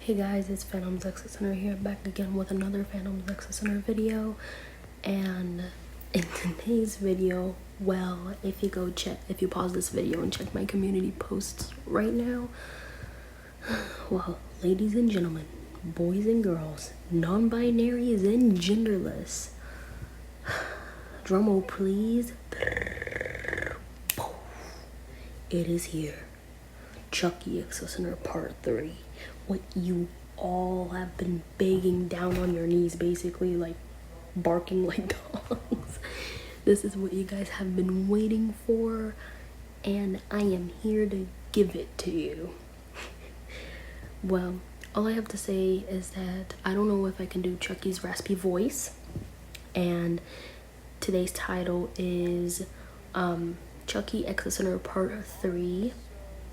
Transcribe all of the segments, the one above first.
Hey guys, it's Fandoms X Center here, back again with another Fandoms X Center video. And in today's video, well, if you pause this video and check my community posts right now, well, ladies and gentlemen, boys and girls, non-binaries and genderless, drumroll please, it is here. Chucky X Center Part 3. What you all have been begging down on your knees, basically, like barking like dogs. This is what you guys have been waiting for, and I am here to give it to you. Well, all I have to say is that I don't know if I can do Chucky's raspy voice, and today's title is Chucky X Center Part 3.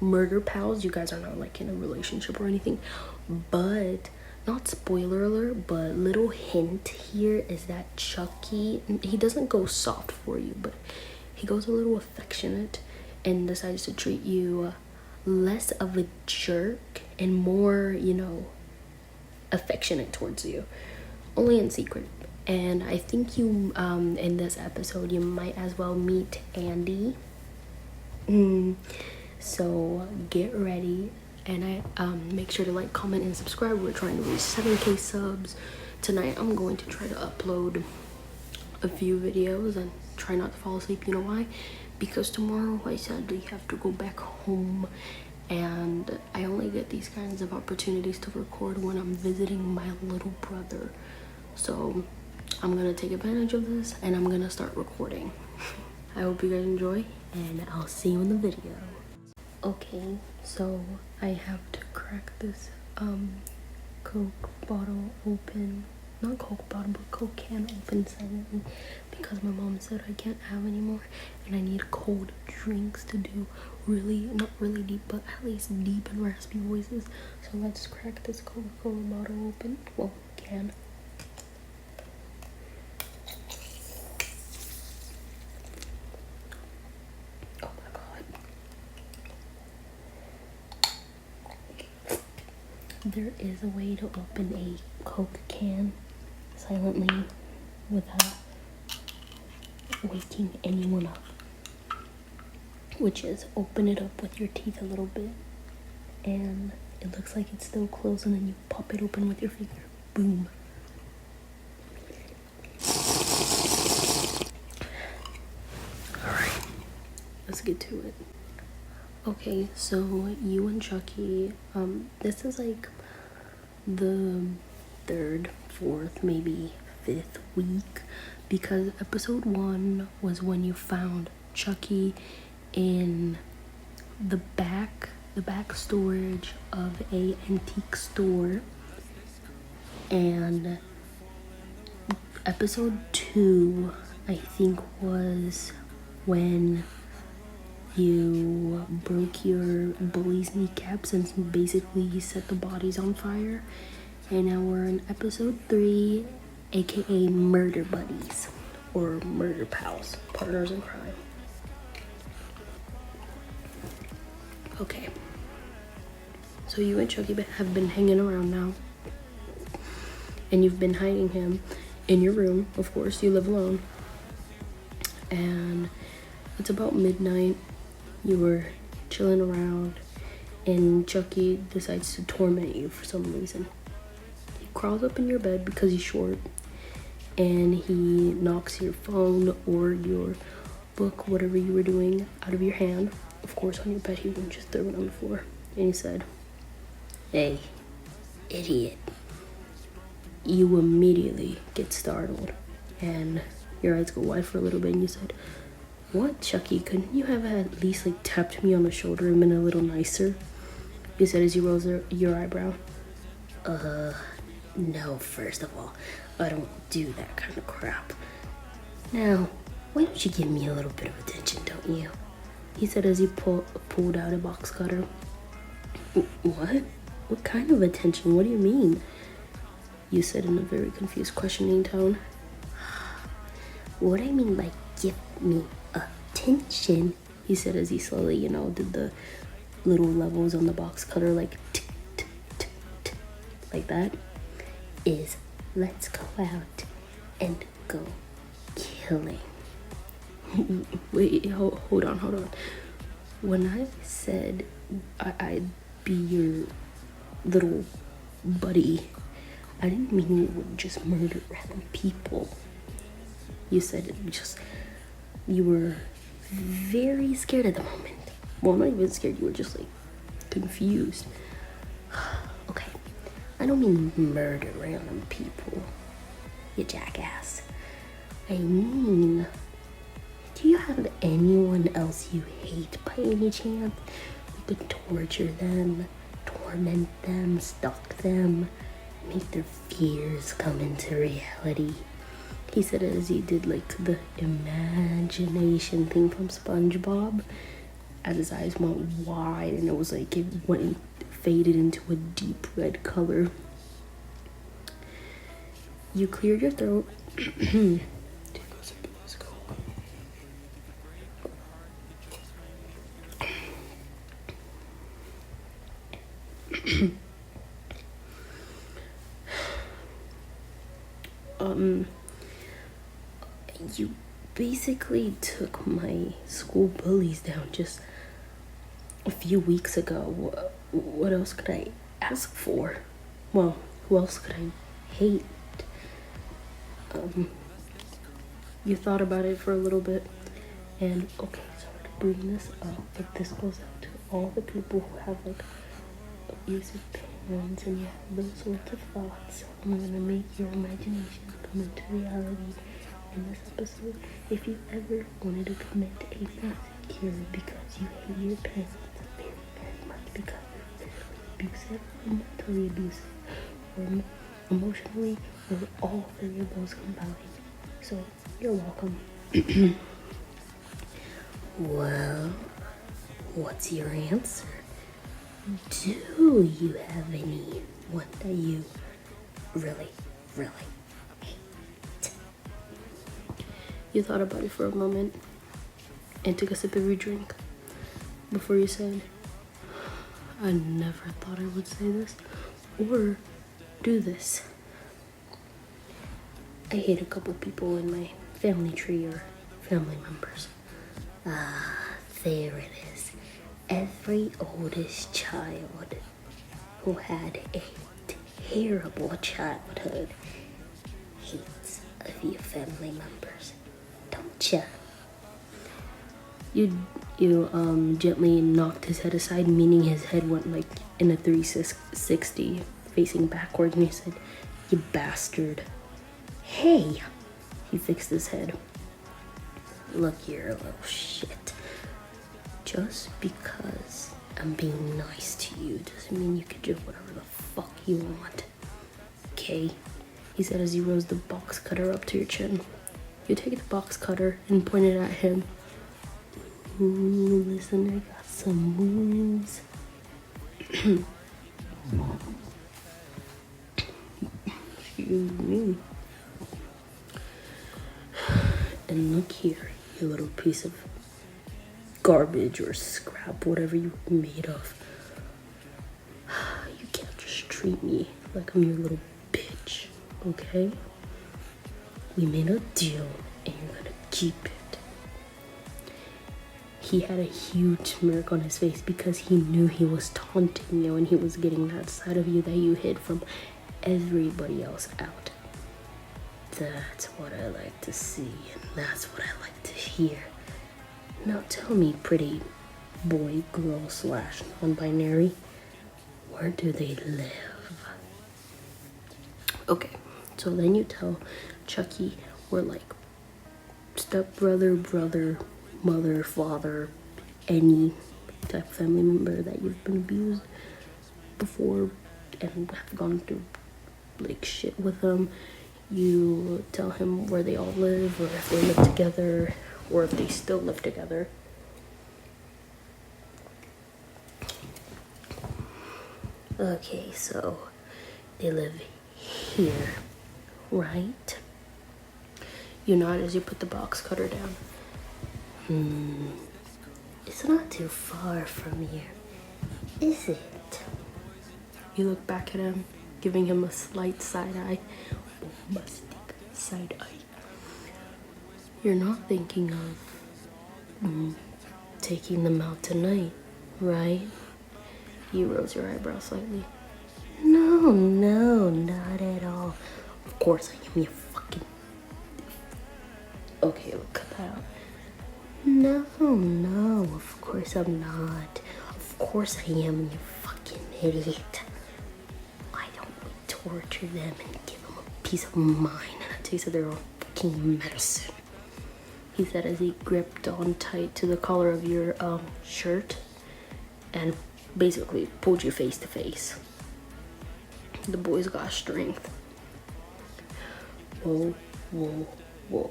Murder pals. You guys are not like in a relationship or anything, but not spoiler alert, but little hint here is that Chucky, he doesn't go soft for you, but he goes a little affectionate and decides to treat you less of a jerk and more, affectionate towards you, only in secret. And I think you in this episode you might as well meet Andy. So get ready, and I make sure to like, comment, and subscribe. We're trying to reach 7K subs tonight. I'm going to try to upload a few videos and try not to fall asleep. You know why? Because tomorrow I sadly have to go back home, and I only get these kinds of opportunities to record when I'm visiting my little brother. So I'm gonna take advantage of this and I'm gonna start recording. I hope you guys enjoy, and I'll see you in the video. Okay, so I have to crack this Coke bottle open. Not Coke bottle, but Coke can open silently, because my mom said I can't have any more and I need cold drinks to do not really deep, but at least deep and raspy voices. So let's crack this Coca-Cola bottle open. Well, can. There is a way to open a Coke can silently without waking anyone up, which is open it up with your teeth a little bit, and it looks like it's still closed, and then you pop it open with your finger. Boom. Alright, let's get to it. Okay, so you and Chucky, this is like the third, fourth, maybe fifth week, because episode 1 was when you found Chucky in the back storage of a antique store, and episode 2 I think was when you broke your bully's kneecaps and basically set the bodies on fire. And now we're in episode 3, aka murder buddies or murder pals, partners in crime. Okay, so you and Chucky have been hanging around now, and you've been hiding him in your room. Of course, you live alone, and it's about midnight. You were chilling around, and Chucky decides to torment you for some reason. He crawls up in your bed because he's short, and he knocks your phone or your book, whatever you were doing, out of your hand. Of course, on your bed, he wouldn't just throw it on the floor. And he said, "Hey, idiot." You immediately get startled, and your eyes go wide for a little bit, and you said, "What, Chucky? Couldn't you have at least like tapped me on the shoulder and been a little nicer?" You said as you rose your eyebrow. No, first of all, I don't do that kind of crap. Now, why don't you give me a little bit of attention, don't you? He said as he pulled out a box cutter. What? What kind of attention? What do you mean? You said in a very confused, questioning tone. What I mean by give me attention, he said as he slowly, did the little levels on the box cutter, like tick, tick, tick, tick, like that, is let's go out and go killing. Wait, hold on. When I said I'd be your little buddy, I didn't mean you would just murder random people. You said you were very scared at the moment. Well, not even scared, you were just like confused. Okay, I don't mean murder random people, you jackass. I mean, do you have anyone else you hate by any chance? You could torture them, torment them, stalk them, make their fears come into reality. He said it as he did like the imagination thing from SpongeBob, as his eyes went wide and it was like it faded into a deep red color. You cleared your throat. You basically took my school bullies down just a few weeks ago. What else could I ask for? Well, who else could I hate? You thought about it for a little bit, and okay, sorry to bring this up, but this goes out to all the people who have like abusive parents and you have those sorts of thoughts. I'm gonna make your imagination come into reality in this episode. If you ever wanted to commit a massacre because you hate your parents very, very much because they're physically abusive, or mentally abusive, or emotionally, or all three of those combined, so you're welcome. Well, what's your answer? Do you have anyone that you really, really hate? You thought about it for a moment and took a sip of your drink before you said, I never thought I would say this or do this. I hate a couple people in my family tree or family members. There it is. Every oldest child who had a terrible childhood hates a few family members, don't ya? You gently knocked his head aside, meaning his head went like in a 360 facing backward, and he said, you bastard. Hey, he fixed his head. Look, you're a little shit. Just because I'm being nice to you doesn't mean you can do whatever the fuck you want. Okay? He said as he rose the box cutter up to your chin. You take the box cutter and point it at him. Ooh, listen, I got some moves. Excuse me. And look here, you little piece of garbage or scrap, whatever you're made of. You can't just treat me like I'm your little bitch, okay? We made a deal and you're gonna keep it. He had a huge smirk on his face because he knew he was taunting you and he was getting that side of you that you hid from everybody else out. That's what I like to see, and that's what I like to hear. Now tell me, pretty boy, girl / non-binary, where do they live? Okay, so then you tell Chucky we're like stepbrother, brother, mother, father, any type of family member that you've been abused before and have gone through like shit with them. You tell him where they all live, or if they live together, or if they still live together. Okay, so they live here, right? You nod as you put the box cutter down. It's not too far from here, is it? You look back at him giving him a slight side eye. Bombastic side eye. You're not thinking of taking them out tonight, right? You rose your eyebrow slightly. No, not at all. Of course I am, you fucking... Okay, look, cut that out. No, of course I'm not. Of course I am, you fucking idiot. Why don't we torture them and give them a piece of mind and a taste of their own fucking medicine? He said as he gripped on tight to the collar of your shirt and basically pulled you face to face. The boy's got strength. Whoa,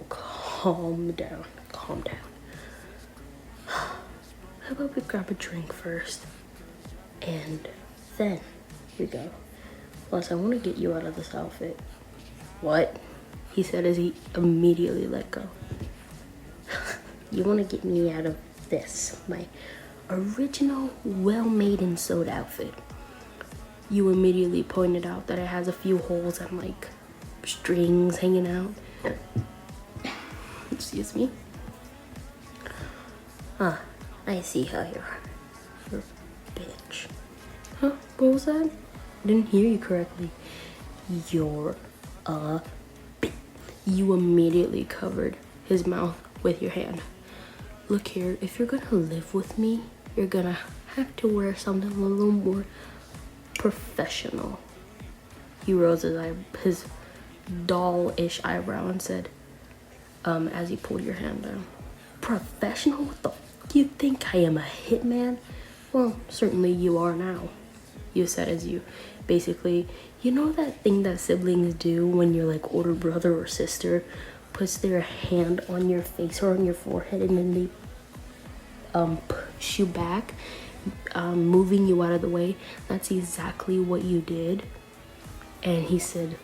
calm down. How about we grab a drink first? And then we go. Plus, I want to get you out of this outfit. What? He said as he immediately let go. You want to get me out of this, my original, well-made and sewed outfit. You immediately pointed out that it has a few holes and like strings hanging out. Excuse me. I see how you are. You're a bitch. Huh? What was that? I didn't hear you correctly. You're a bitch. You immediately covered his mouth with your hand. Look here, if you're gonna live with me, you're gonna have to wear something a little more professional. He rose his doll-ish eyebrow and said, as he pulled your hand down, professional? What the f you think I am, a hitman? Well, certainly you are now. You said as you basically, you know that thing that siblings do when your like older brother or sister puts their hand on your face or on your forehead and then they push you back, moving you out of the way? That's exactly what you did. And he said,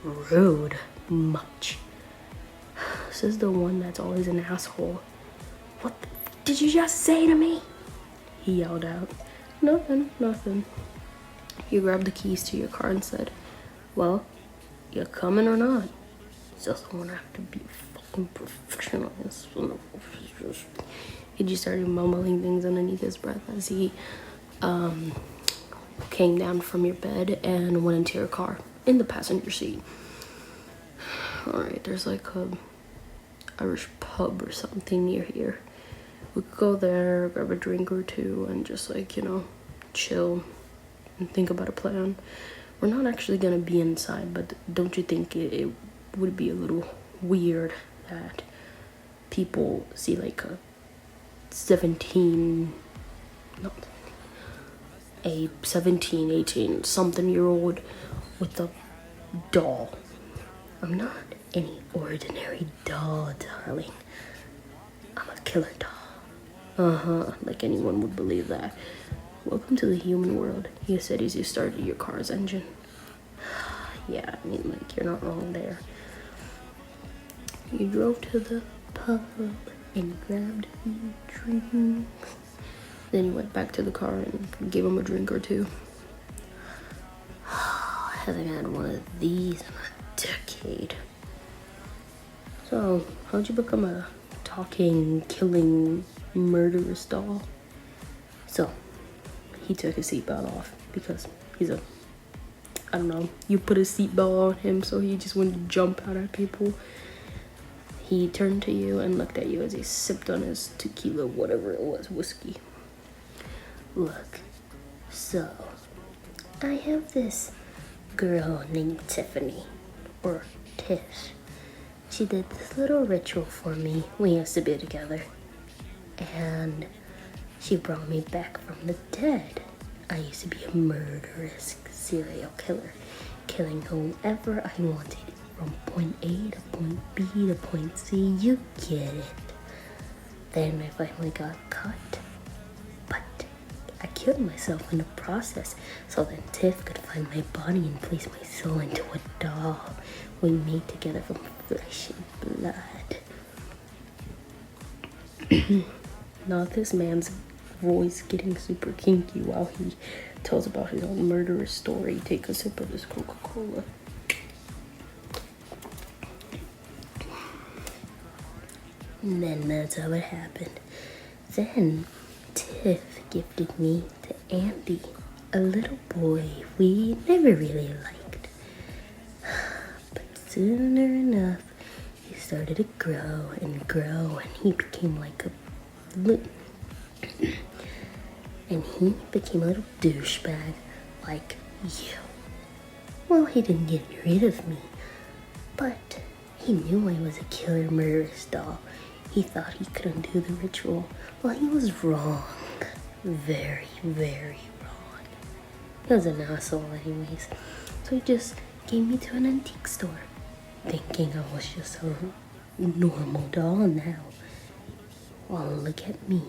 rude much. This is the one that's always an asshole. What did you just say to me? He yelled out. Nothing. You grabbed the keys to your car and said, well, you coming or not? Just want to have to be fucking professional. He just started mumbling things underneath his breath as he came down from your bed and went into your car in the passenger seat. Alright, there's like a Irish pub or something near here. We could go there, grab a drink or two, and just like, you know, chill and think about a plan. We're not actually gonna be inside, but don't you think it would be a little weird that people see like a 17, 18 something year old with a doll? I'm not any ordinary doll, darling. I'm a killer doll. Like anyone would believe that. Welcome to the human world, he said as you started your car's engine. Yeah, I mean, like, you're not wrong there. You drove to the pub and grabbed a few drinks. Then you went back to the car and gave him a drink or two. I haven't had one of these in a decade. So, how'd you become a talking, killing, murderous doll? So, he took his seatbelt off because he's a, I don't know, you put a seatbelt on him so he just wouldn't jump out at people. He turned to you and looked at you as he sipped on his tequila, whatever it was, whiskey. Look, so, I have this girl named Tiffany, or Tish. She did this little ritual for me. We used to be together. And she brought me back from the dead. I used to be a murderous serial killer, killing whomever I wanted, from point A to point B to point C, you get it. Then I finally got caught, but I killed myself in the process so that Tiff could find my body and place my soul into a doll we made together from flesh and blood. Not this man's voice getting super kinky while he tells about his own murderous story. Take a sip of this Coca-Cola. And then that's how it happened. Then Tiff gifted me to Andy, a little boy we never really liked. But sooner enough, he started to grow, and he became like a and he became a little douchebag like you. Well, he didn't get rid of me, but he knew I was a killer murderous doll. He thought he couldn't do the ritual. Well, he was wrong. Very, very wrong. He was an asshole anyways. So he just gave me to an antique store, thinking I was just a normal doll now. Well, look at me.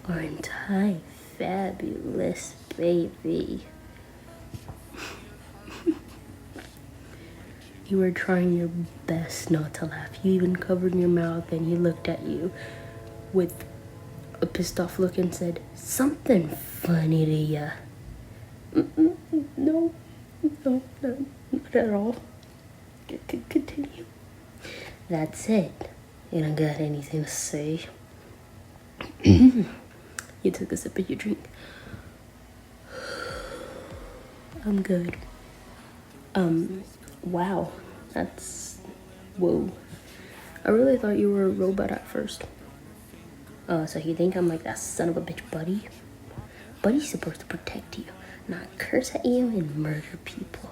Aren't I fabulous, baby? You were trying your best not to laugh. You even covered your mouth, and he looked at you with a pissed off look and said, "Something funny to ya?" No, not at all. Continue. That's it. You don't got anything to say? You took a sip of your drink. I'm good. Wow. Whoa. I really thought you were a robot at first. So you think I'm like that son of a bitch Buddy? Buddy's supposed to protect you, not curse at you and murder people.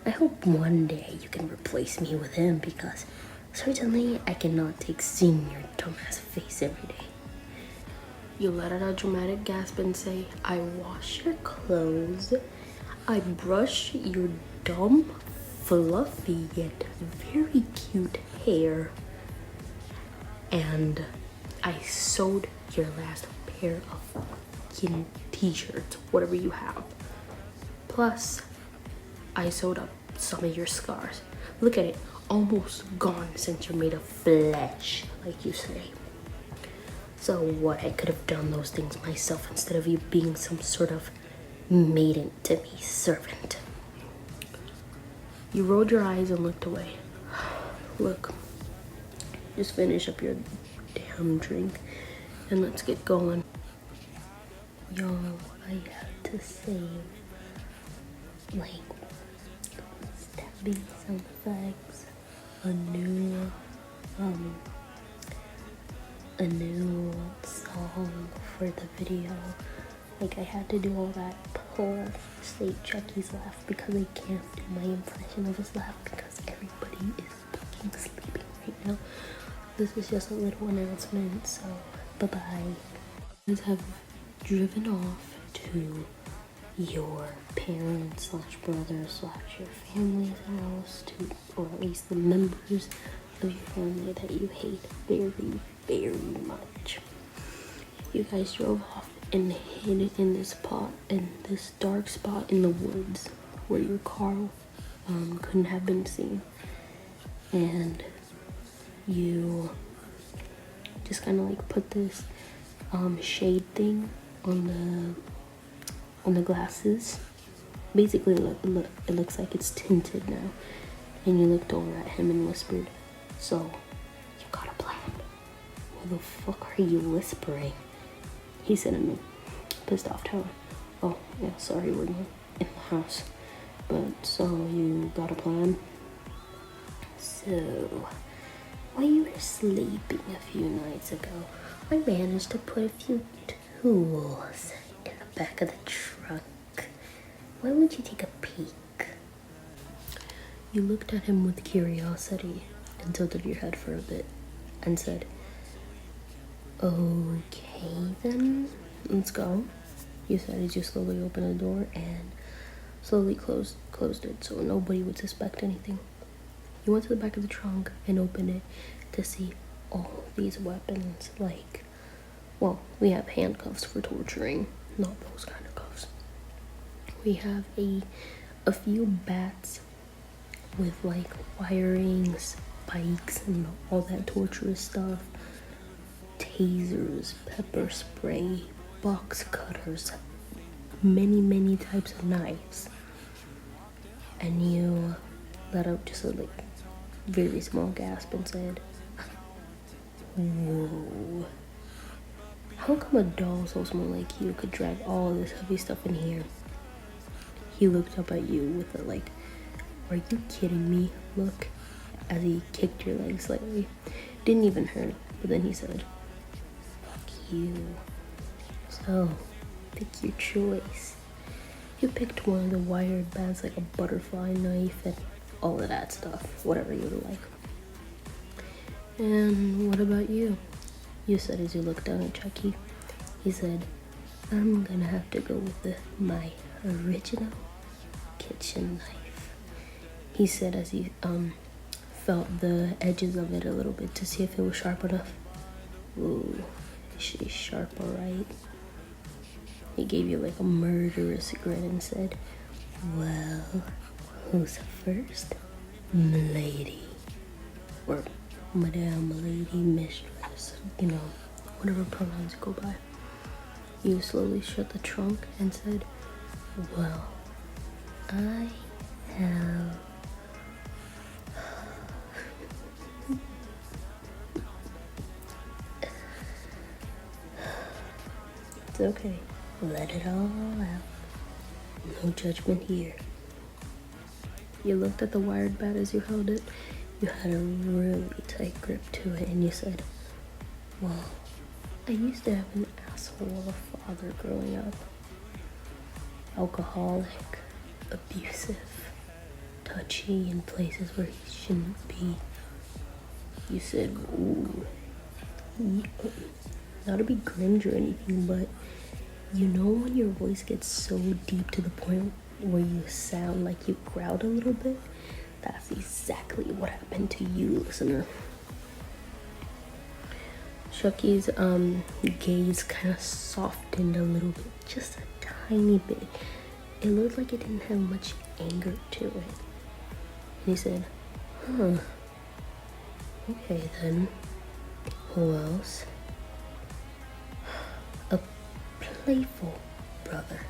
I hope one day you can replace me with him, because certainly I cannot take seeing your dumbass face every day. You let out a dramatic gasp and say, "I wash your clothes, I brush your dumb, fluffy yet very cute hair, and I sewed your last pair of fucking t-shirts, whatever you have. Plus, I sewed up some of your scars. Look at it, almost gone since you're made of flesh, like you say. So what, I could have done those things myself instead of you being some sort of maiden-to-me servant." You rolled your eyes and looked away. Look, just finish up your damn drink and let's get going. Y'all, I have to save like stabbing sound effects, a new song for the video. Like, I had to do all that poor state Chucky's laugh because I can't do my impression of his laugh because everybody is fucking sleeping right now. This is just a little announcement, so bye-bye. You guys have driven off to your parents / brothers / your family's house, or at least the members of your family that you hate very, very much. You guys drove off and hid it in this dark spot in the woods where your car couldn't have been seen, and you just kind of like put this shade thing on the glasses. Basically, it looks like it's tinted now. And you looked over at him and whispered, "So, you got a plan?" "What the fuck are you whispering?" He said in a pissed off tone. "Oh, yeah, sorry, we're not in the house. But, so, you got a plan?" "So, while you were sleeping a few nights ago, I managed to put a few tools in the back of the trunk. Why don't you take a peek?" You looked at him with curiosity and tilted your head for a bit and said, "Okay then, let's go," you said as you slowly opened the door and slowly closed it so nobody would suspect anything. You went to the back of the trunk and opened it to see all these weapons. Like, well, we have handcuffs for torturing, not those kind of cuffs. We have a few bats with like wiring, spikes, and all that torturous stuff. Tasers, pepper spray, box cutters, many types of knives, and you let out just a like very small gasp and said, "Whoa. How come a doll so small like you could drag all this heavy stuff in here?" He looked up at you with a like, "Are you kidding me?" look as he kicked your leg slightly. Didn't even hurt, but then he said, "Fuck you. So, pick your choice." You picked one of the wired bands like a butterfly knife and all of that stuff, whatever you would like. "And what about you?" you said as you looked down at Chucky. He said, "I'm gonna have to go with my original kitchen knife," he said as he felt the edges of it a little bit to see if it was sharp enough. "Ooh, she's sharp, alright." He gave you like a murderous grin and said, "Well, who's first, m'lady? Or madame, lady, mistress, you know, whatever pronouns you go by." You slowly shut the trunk and said, "Well, I have..." It's okay. Let it all out. No judgment here. You looked at the wired bat as you held it. You had a really tight grip to it and you said, "Well, I used to have an asshole of a father growing up. Alcoholic, abusive, touchy in places where he shouldn't be." You said, "Ooh." Not to be cringe or anything, but you know when your voice gets so deep to the point where you sound like you growled a little bit? That's exactly what happened to you, listener. Chucky's gaze kind of softened a little bit, just a tiny bit. It looked like it didn't have much anger to it. And he said, "Huh. Okay then. Who else?" "A playful brother,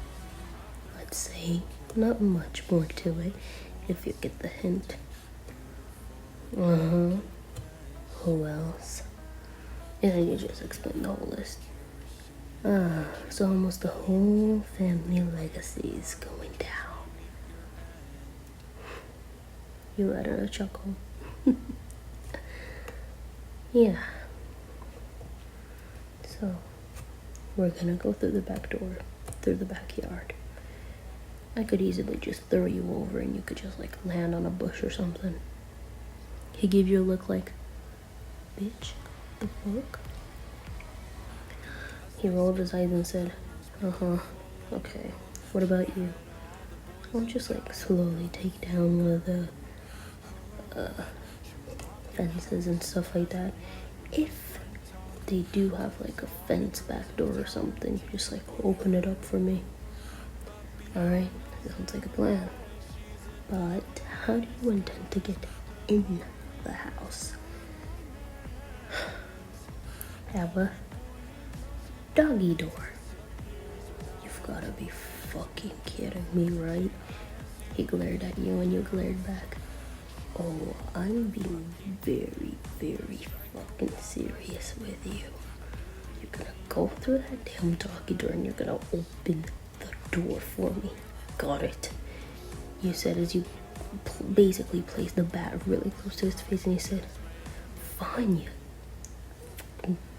I'd say. Not much more to it, if you get the hint." "Uh-huh. Who else?" And then you just explained the whole list. So almost the whole family legacy is going down." You let out a chuckle. "Yeah. So, we're gonna go through the back door, through the backyard. I could easily just throw you over and you could just like land on a bush or something." He gave you a look like, "Bitch, the fuck?" He rolled his eyes and said, "Uh-huh, okay. What about you?" I'll just like slowly take down one of the fences and stuff like that. If they do have like a fence back door or something, just like open it up for me. Alright, sounds like a plan. But how do you intend to get in the house? Have a doggy door. You've gotta be fucking kidding me, right? He glared at you and you glared back. Oh, I'm being very fucking serious with you. You're gonna go through that damn doggy door and you're gonna open the door for me. Got it? You said as you basically placed the bat really close to his face and he said, "Fine, you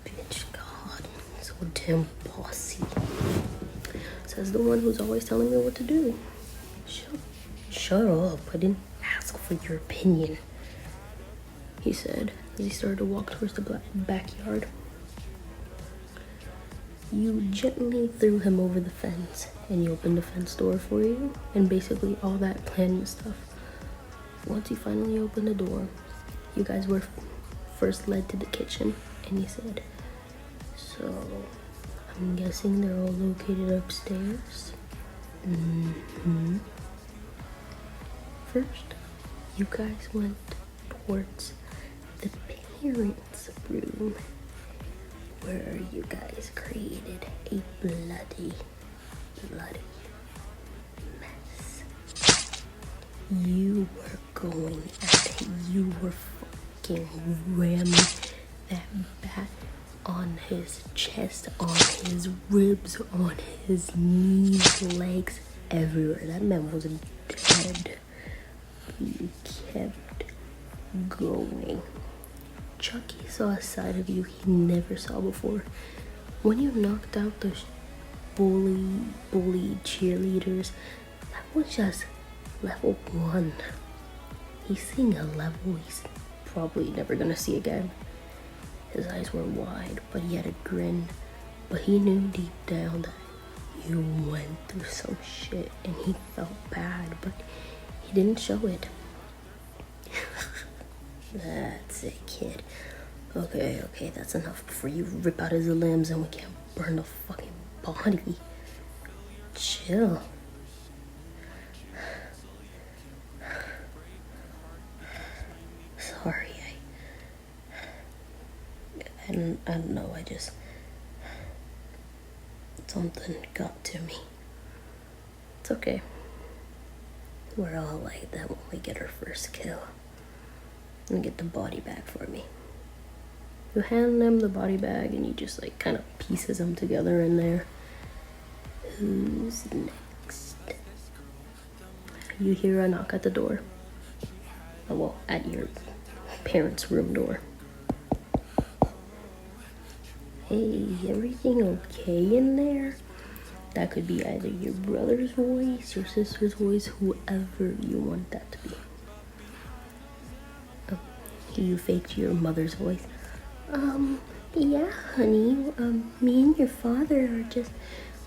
bitch, God, so damn bossy." Says the one who's always telling me what to do. Shut up, I didn't ask for your opinion, he said as he started to walk towards the backyard. You gently threw him over the fence and he opened the fence door for you and basically all that planning stuff. Once he finally opened the door, you guys were first led to the kitchen and he said, "So, I'm guessing they're all located upstairs?" Mm-hmm. First, you guys went towards the parents' room. where you guys created a bloody mess. You were going at it. You were fucking ramming that bat on his chest, on his ribs, on his knees, legs, everywhere. That man was dead. You kept going. Chucky saw a side of you he never saw before. When you knocked out those bully cheerleaders, that was just level 1. He's seeing a level he's probably never gonna see again. His eyes were wide, but he had a grin. But he knew deep down that you went through some shit and he felt bad, but he didn't show it. That's it, kid. Okay, that's enough before you rip out his limbs and we can't burn the fucking body. Chill. Sorry, I don't know, something got to me. It's okay. We're all like that when we get our first kill. And get the body bag for me. You hand them the body bag and you just like kind of pieces them together in there. Who's next? You hear a knock at the door. Oh, well, at your parents' room door. Hey, everything okay in there? That could be either your brother's voice, your sister's voice, whoever you want that to be. You faked your mother's voice. Yeah, honey. Me and your father are just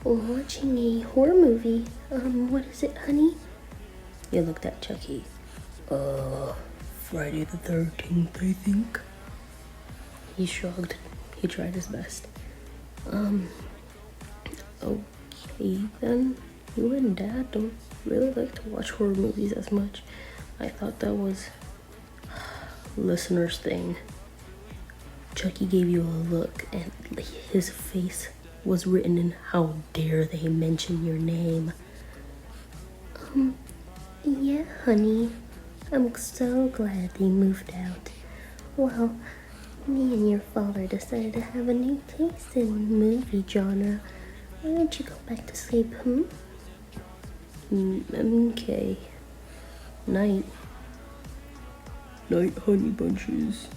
watching a horror movie. What is it, honey? You looked at Chucky. Friday the 13th, I think. He shrugged. He tried his best. Okay then. You and Dad don't really like to watch horror movies as much. I thought that was listener's thing. Chucky gave you a look and his face was written in how dare they mention your name. Yeah, honey. I'm so glad they moved out. Well, me and your father decided to have a new taste in movie genre. Why don't you go back to sleep, Okay. Night. Night, honey bunches.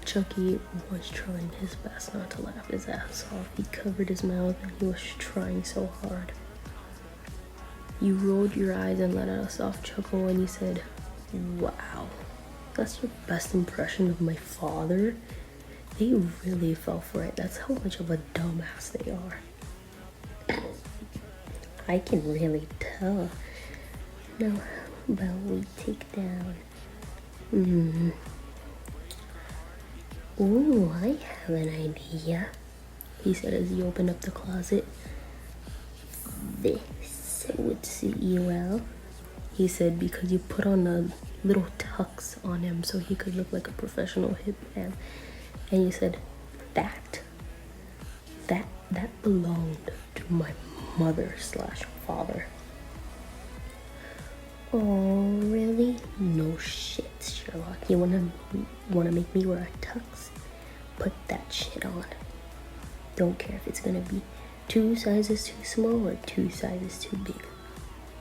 Chucky was trying his best not to laugh his ass off. He covered his mouth and he was trying so hard. You rolled your eyes and let out a soft chuckle and you said, wow, that's your best impression of my father? They really fell for it. That's how much of a dumbass they are. I can really tell. Now, how about we take down? Ooh, I have an idea, he said as he opened up the closet. This would suit you well, he said, because you put on a little tux on him so he could look like a professional hitman. And you said, that belonged to my mother/father. Oh, really? No shit, Sherlock. You wanna make me wear a tux? Put that shit on. Don't care if it's gonna be 2 sizes too small or 2 sizes too big.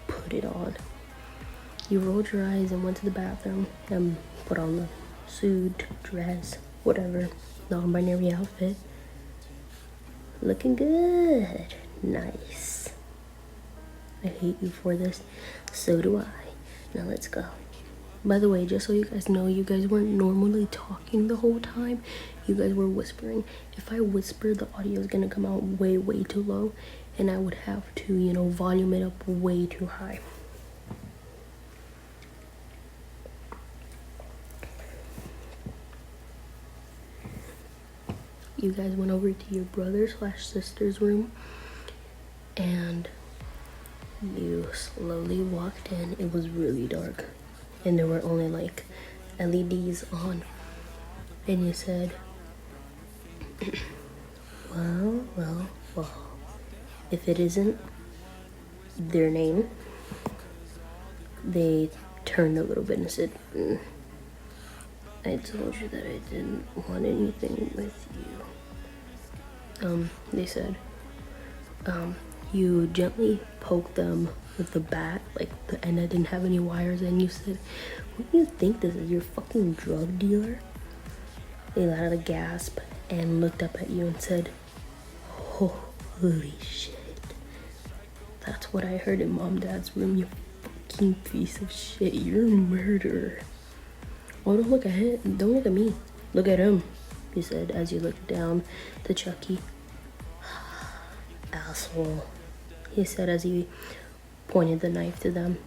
Put it on. You rolled your eyes and went to the bathroom and put on the suit, dress, whatever, non-binary outfit. Looking good. Nice. I hate you for this. So do I. Now let's go. By the way, just so you guys know, you guys weren't normally talking the whole time. You guys were whispering. If I whisper, the audio is gonna come out way too low, and I would have to, volume it up way too high. You guys went over to your brother/sister's room, and you slowly walked in. It was really dark, and there were only like LEDs on. And you said, Well. If it isn't their name, they turned a little bit and said, I told you that I didn't want anything with you. They said, you gently poked them with the bat, like the end didn't have any wires, and you said, what do you think this is, your fucking drug dealer? They let out a gasp and looked up at you and said, holy shit. That's what I heard in Mom Dad's room, you fucking piece of shit. You're a murderer. Oh, don't look at him. Don't look at me. Look at him, he said as you looked down to Chucky. Asshole, he said as he pointed the knife to them.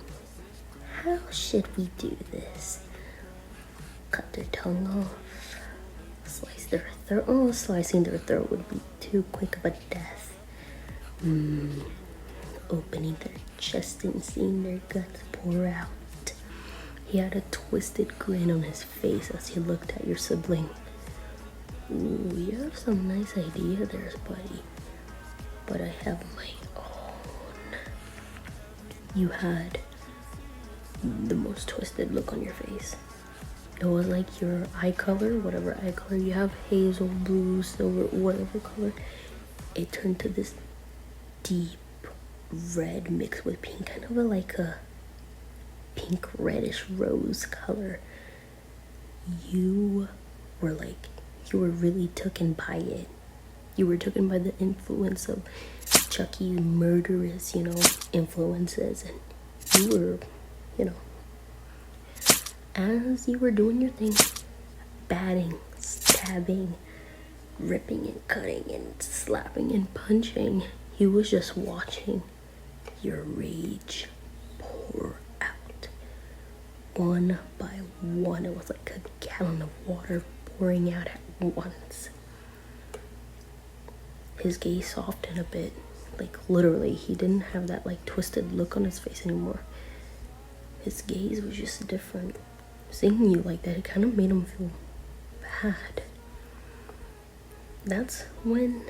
How should we do this? Cut their tongue off? Slice their throat? Oh, slicing their throat would be too quick of a death. Opening their chest and seeing their guts pour out. He had a twisted grin on his face as he looked at your sibling. Ooh, you have some nice idea there, buddy. But I have my own. You had the most twisted look on your face. It was like your eye color, whatever eye color you have, hazel, blue, silver, whatever color, it turned to this deep red mixed with pink, kind of like a pink reddish rose color. You were really taken by it. You were taken by the influence of Chucky's murderous, influences, and you were, as you were doing your thing, batting, stabbing, ripping and cutting and slapping and punching, he was just watching your rage pour out one by one. It was like a gallon of water pouring out at once. His gaze softened a bit, like literally he didn't have that like twisted look on his face anymore. His gaze was just different. Seeing you like that, it kind of made him feel bad. That's when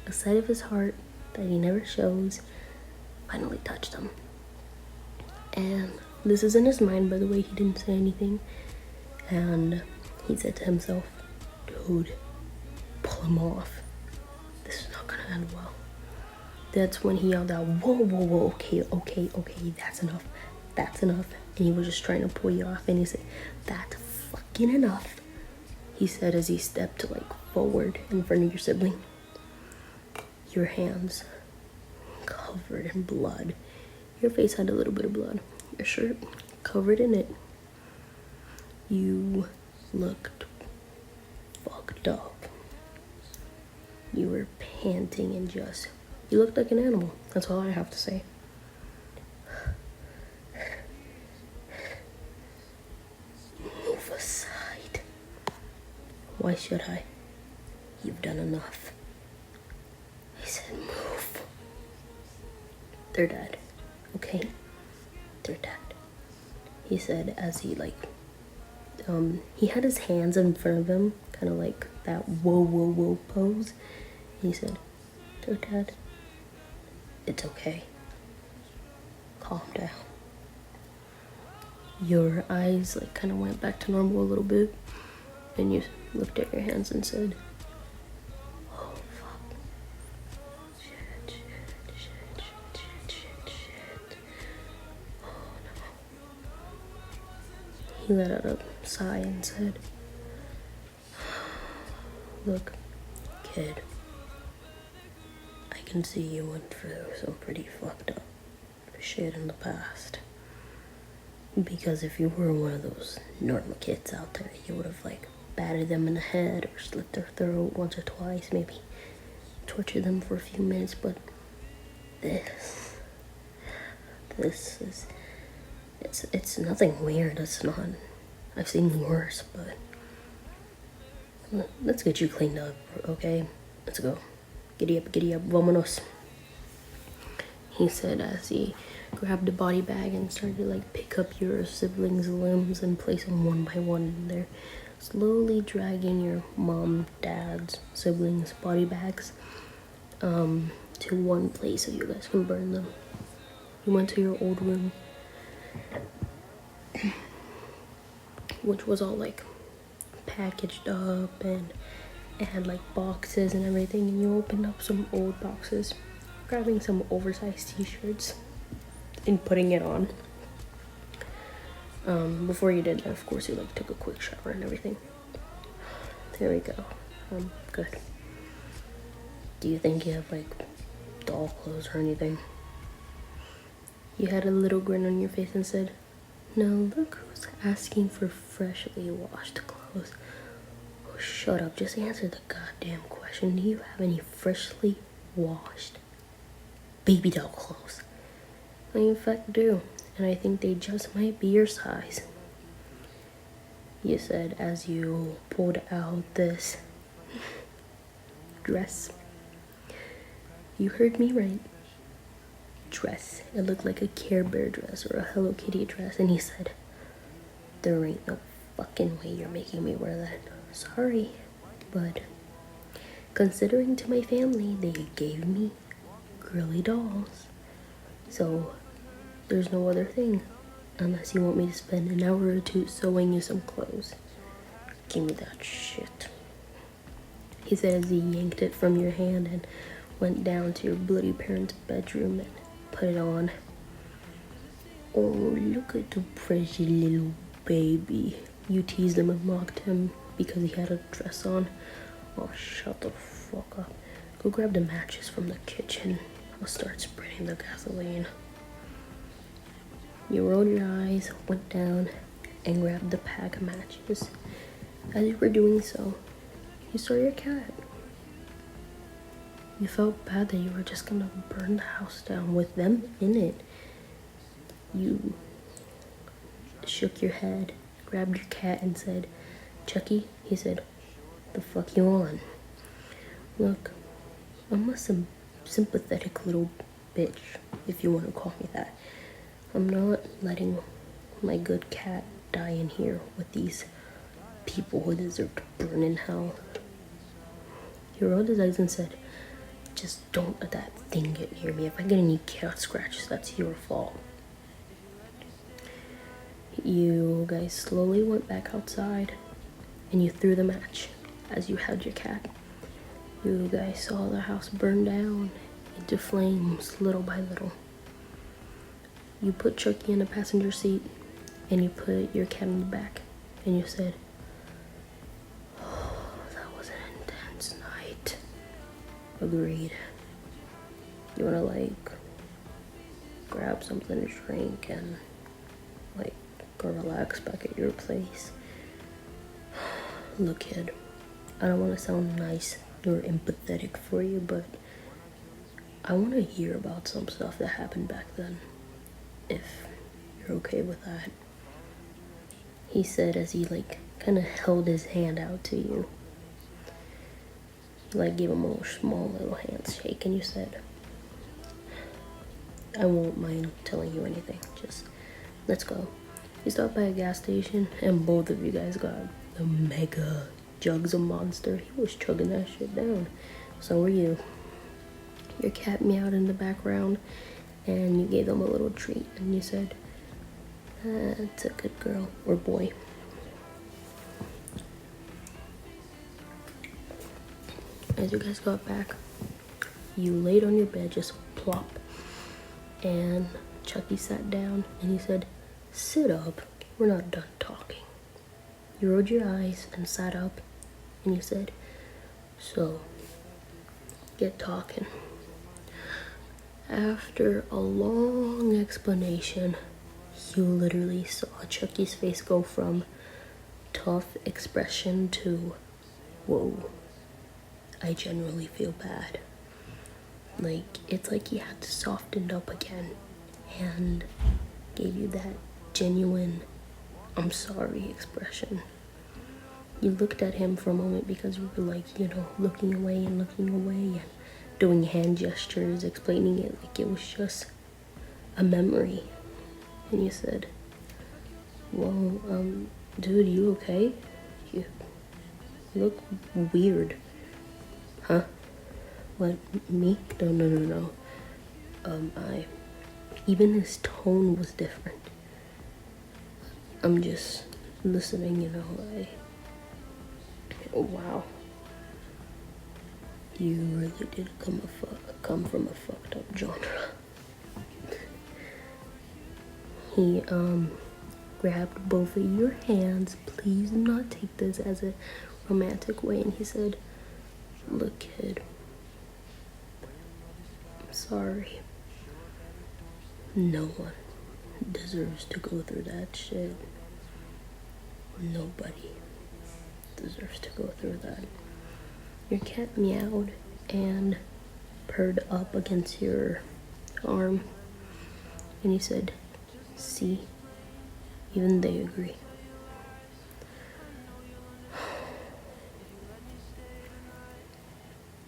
a side of his heart that he never shows finally touched him. And this is in his mind, by the way, he didn't say anything. And he said to himself, dude, pull him off. This is not gonna end well. That's when he yelled out, whoa, okay, that's enough. And he was just trying to pull you off, and he said, that's fucking enough, he said as he stepped forward in front of your sibling. Your hands covered in blood. Your face had a little bit of blood. Your shirt covered in it. You looked fucked up. You were panting and you looked like an animal. That's all I have to say. Move aside. Why should I? You've done enough. He said, move. They're dead, okay? They're dead. He said as he he had his hands in front of him, kind of like that whoa pose. He said, they're dead. It's okay. Calm down. Your eyes kind of went back to normal a little bit, and you looked at your hands and said, oh fuck. Shit. Oh no. He let out a sigh and said, look, kid, I can see you went through some pretty fucked up shit in the past. Because if you were one of those normal kids out there, you would have batted them in the head or slit their throat once or twice, maybe torture them for a few minutes. But this is, it's nothing weird. It's not, I've seen worse, but let's get you cleaned up, okay? Let's go. Giddy up, vámonos. He said as he grabbed a body bag and started to pick up your siblings' limbs and place them one by one in there slowly dragging your mom, dad's, siblings' body bags to one place so you guys can burn them. You went to your old room, which was all like packaged up, and it had like boxes and everything, and you opened up some old boxes, grabbing some oversized t-shirts and putting it on. Before you did that, of course, you like took a quick shower and everything. There we go. Good. Do you think you have like doll clothes or anything? You had a little grin on your face and said, "Now look who's asking for freshly washed clothes." Oh, shut up. Just answer the goddamn question. Do you have any freshly washed baby doll clothes? I in fact do, and I think they just might be your size. You said as you pulled out this dress. You heard me right. Dress. It looked like a Care Bear dress or a Hello Kitty dress, and he said, "There ain't no fucking way you're making me wear that. Sorry, but considering to my family, they gave me girly dolls. So there's no other thing, unless you want me to spend an hour or two sewing you some clothes. Give me that shit." He said as he yanked it from your hand and went down to your bloody parents' bedroom and put it on. "Oh, look at the pretty little baby." You teased him and mocked him because he had a dress on. Oh, shut the fuck up. Go grab the matches from the kitchen. I'll start spraying the gasoline. You rolled your eyes, went down, and grabbed the pack of matches. As you were doing so, you saw your cat. You felt bad that you were just gonna burn the house down with them in it. You shook your head, grabbed your cat, and said, "Chucky," he said, "the fuck you on?" Look, I'm a sympathetic little bitch, if you want to call me that. I'm not letting my good cat die in here with these people who deserve to burn in hell. He rolled his eyes and said, "Just don't let that thing get near me. If I get any cat scratches, that's your fault." You guys slowly went back outside and you threw the match as you held your cat. You guys saw the house burn down into flames little by little. You put Chucky in the passenger seat and you put your cat in the back, and you said, "Oh, that was an intense night." Agreed. You wanna like grab something to drink and like go relax back at your place? Look, kid, I don't want to sound nice or empathetic for you, but I want to hear about some stuff that happened back then, if you're okay with that. He said as he like kind of held his hand out to you. You like gave him a small little handshake, and you said, "I won't mind telling you anything, just let's go." You stopped by a gas station and both of you guys got the mega jugs of Monster. He was chugging that shit down. So were you. Your cat meowed in the background and you gave them a little treat and you said, "That's a good girl," or boy. As you guys got back, you laid on your bed, just plop, and Chucky sat down and he said, "Sit up, we're not done talking." You rolled your eyes and sat up and you said, "So, get talking." After a long explanation, you literally saw Chucky's face go from tough expression to, "Whoa, I genuinely feel bad." Like, it's like he had to soften up again and gave you that genuine, "I'm sorry" expression. You looked at him for a moment because you were like, looking away and doing hand gestures, explaining it like it was just a memory. And you said, "Well, dude, you okay?" You look weird. Huh? What, me? No. Even his tone was different. I'm just listening, you know, oh, wow. You really did come from a fucked up genre. He, grabbed both of your hands. Please do not take this as a romantic way. And he said, look, kid, I'm sorry. No one deserves to go through that shit. Nobody deserves to go through that. Your cat meowed and purred up against your arm. And he said, see, even they agree.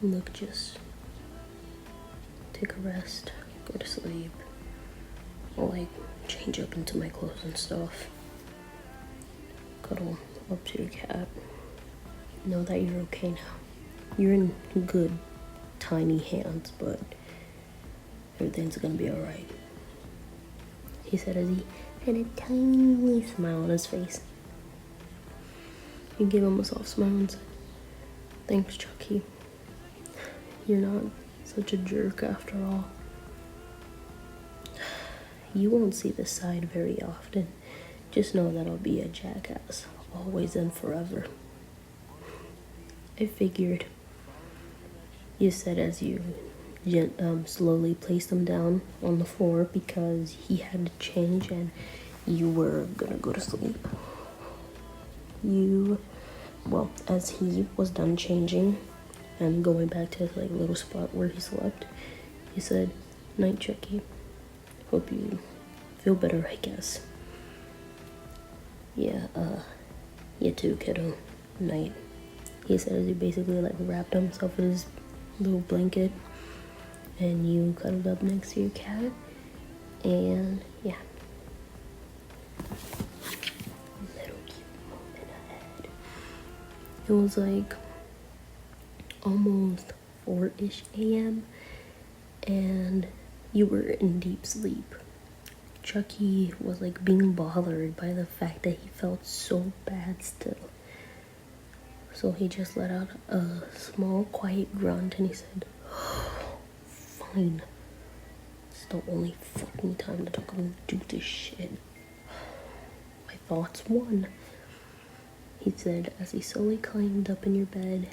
Look, just take a rest, go to sleep. I'll like change up into my clothes and stuff. Cuddle up to your cat. Know that you're okay now. You're in good, tiny hands, but everything's gonna be alright. He said as he had a tiny smile on his face. He gave him a soft smile and said, thanks, Chucky. You're not such a jerk after all. You won't see this side very often. Just know that I'll be a jackass, always and forever. I figured. You said as you slowly placed him down on the floor because he had to change and you were gonna go to sleep. Well, as he was done changing and going back to his like little spot where he slept, he said, night, Chucky. Hope you feel better, I guess. Yeah, you too, kiddo. Night. He said as he basically like wrapped himself in his little blanket and you cuddled up next to your cat, and yeah. Little cute moment ahead. It was like almost 4-ish a.m. and you were in deep sleep. Chucky was like being bothered by the fact that he felt so bad still. So he just let out a small quiet grunt and he said, oh, fine. It's the only fucking time that I'm gonna do this shit. My thoughts won. He said as he slowly climbed up in your bed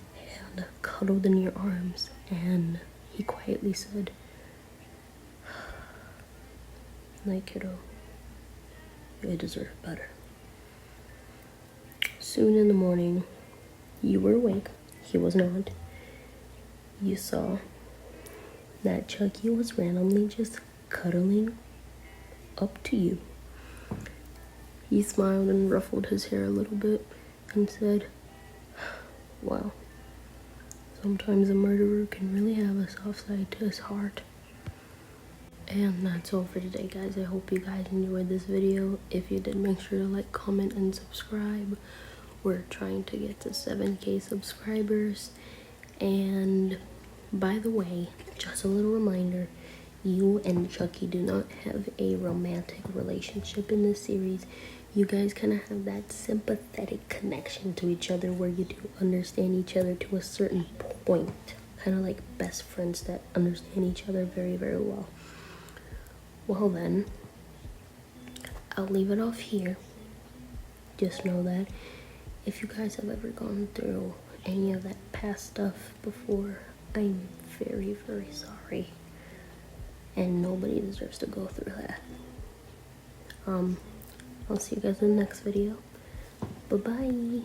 and cuddled in your arms, and he quietly said, night, kiddo. You deserve better. Soon in the morning, you were awake. He was not. You saw that Chucky was randomly just cuddling up to you. He smiled and ruffled his hair a little bit and said, wow, sometimes a murderer can really have a soft side to his heart. And that's all for today, guys. I hope you guys enjoyed this video. If you did, make sure to like, comment, and subscribe. We're trying to get to 7K subscribers. And by the way, just a little reminder, you and Chucky do not have a romantic relationship in this series. You guys kind of have that sympathetic connection to each other where you do understand each other to a certain point. Kind of like best friends that understand each other very, very well. Well then, I'll leave it off here. Just know that if you guys have ever gone through any of that past stuff before, I'm very, very sorry. And nobody deserves to go through that. I'll see you guys in the next video. Bye-bye.